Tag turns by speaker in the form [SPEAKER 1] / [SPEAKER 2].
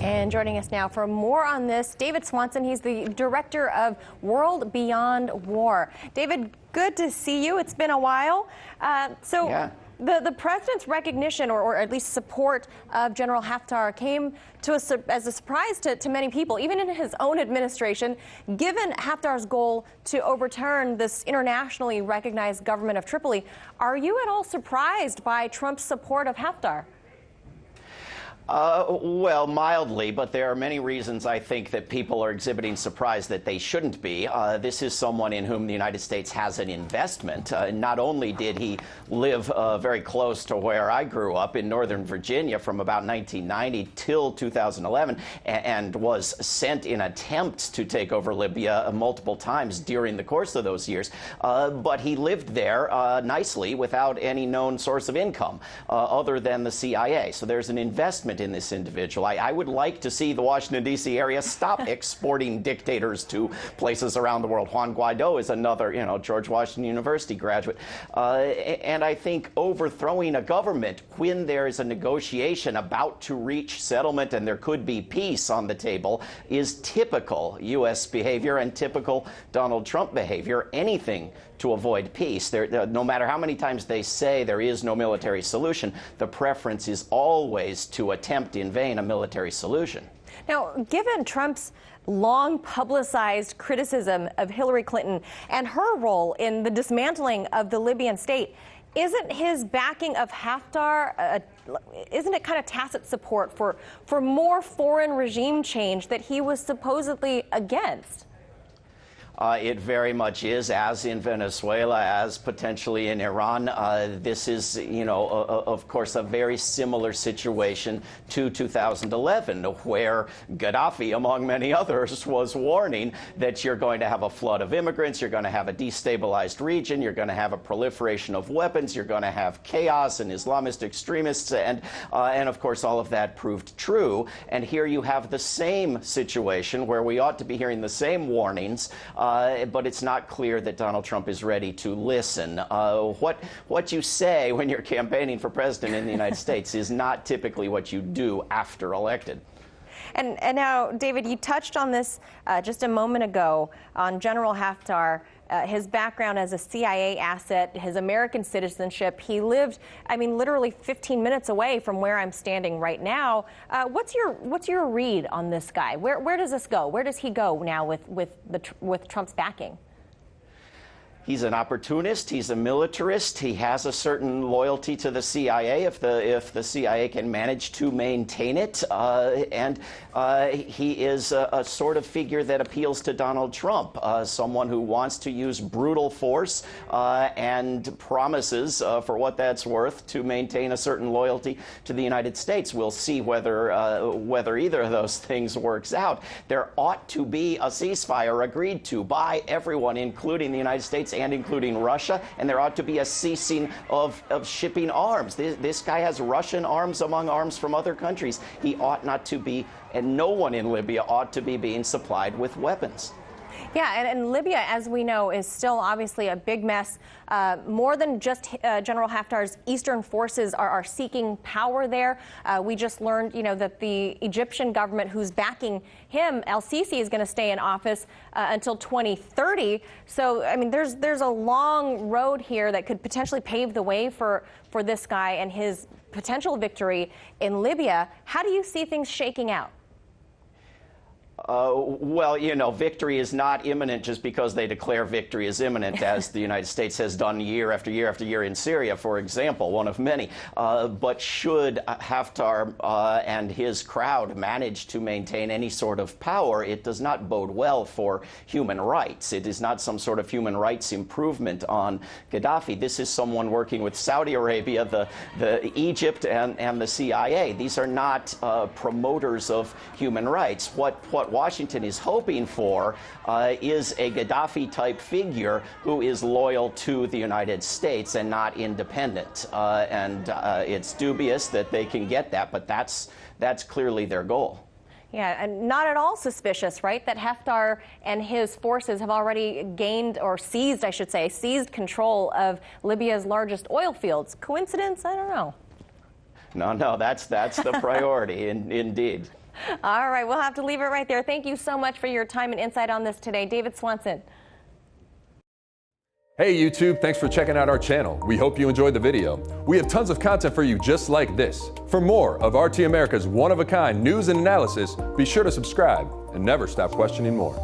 [SPEAKER 1] And joining us now for more on this, David Swanson. He's the director of World Beyond War. David, good to see you. It's been a while. The president's recognition, or at least support of General Haftar, came to us as a surprise to many people, even in his own administration, given Haftar's goal to overturn this internationally recognized government of Tripoli. Are you at all surprised by Trump's support of Haftar?
[SPEAKER 2] Well, mildly, but there are many reasons I think that people are exhibiting surprise that they shouldn't be. This is someone in whom the United States has an investment. Not only did he live very close to where I grew up in Northern Virginia from about 1990 till 2011 and was sent in attempts to take over Libya multiple times during the course of those years, but he lived there nicely without any known source of income other than the CIA. So there's an investment in this individual. I would like to see the Washington, D.C. area stop exporting dictators to places around the world. Juan Guaido is another, George Washington University graduate. And I think overthrowing a government when there is a negotiation about to reach settlement and there could be peace on the table is typical U.S. behavior and typical Donald Trump behavior. Anything to avoid peace. No matter how many times they say there is no military solution, the preference is always to attempt in vain a military solution.
[SPEAKER 1] Now, given Trump's long publicized criticism of Hillary Clinton and her role in the dismantling of the Libyan state, isn't his backing of Haftar, isn't it kind of tacit support for more foreign regime change that he was supposedly against?
[SPEAKER 2] It very much is, as in Venezuela, as potentially in Iran. This is, of course, a very similar situation to 2011, where Gaddafi, among many others, was warning that you're going to have a flood of immigrants, you're going to have a destabilized region, you're going to have a proliferation of weapons, you're going to have chaos and Islamist extremists, and of course, all of that proved true. And here you have the same situation where we ought to be hearing the same warnings, but it's not clear that Donald Trump is ready to listen. What you say when you're campaigning for president in the United States is not typically what you do after elected.
[SPEAKER 1] And now, David, you touched on this just a moment ago on General Haftar, his background as a CIA asset, his American citizenship. He lived, literally 15 minutes away from where I'm standing right now. What's your read on this guy? Where does this go? Where does he go now with Trump's backing?
[SPEAKER 2] He's an opportunist. He's a militarist. He has a certain loyalty to the CIA if the CIA can manage to maintain it. And he is a sort of figure that appeals to Donald Trump, someone who wants to use brutal force and promises, for what that's worth, to maintain a certain loyalty to the United States. We'll see whether either of those things works out. There ought to be a ceasefire agreed to by everyone, including the United States and including Russia, and there ought to be a ceasing of shipping arms. This guy has Russian arms among arms from other countries. He ought not to be, and no one in Libya ought to be being supplied with weapons.
[SPEAKER 1] Yeah, and Libya, as we know, is still obviously a big mess. More than just General Haftar's eastern forces are seeking power there. We just learned, that the Egyptian government who's backing him, El-Sisi, is going to stay in office until 2030. So, there's a long road here that could potentially pave the way for this guy and his potential victory in Libya. How do you see things shaking out?
[SPEAKER 2] Well, victory is not imminent just because they declare victory is imminent, as the United States has done year after year after year in Syria, for example, one of many. But should Haftar and his crowd manage to maintain any sort of power, it does not bode well for human rights. It is not some sort of human rights improvement on Gaddafi. This is someone working with Saudi Arabia, the Egypt, and the CIA. These are not promoters of human rights. What Washington is hoping for is a Gaddafi-type figure who is loyal to the United States and not independent. And it's dubious that they can get that, but that's clearly their goal.
[SPEAKER 1] Yeah, and not at all suspicious, right, that Haftar and his forces have already gained, or seized, I should say, seized control of Libya's largest oil fields. Coincidence? I don't know.
[SPEAKER 2] No, that's the priority, indeed.
[SPEAKER 1] All right, we'll have to leave it right there. Thank you so much for your time and insight on this today. David Swanson.
[SPEAKER 3] Hey YouTube, thanks for checking out our channel. We hope you enjoyed the video. We have tons of content for you just like this. For more of RT America's one-of-a-kind news and analysis, be sure to subscribe and never stop questioning more.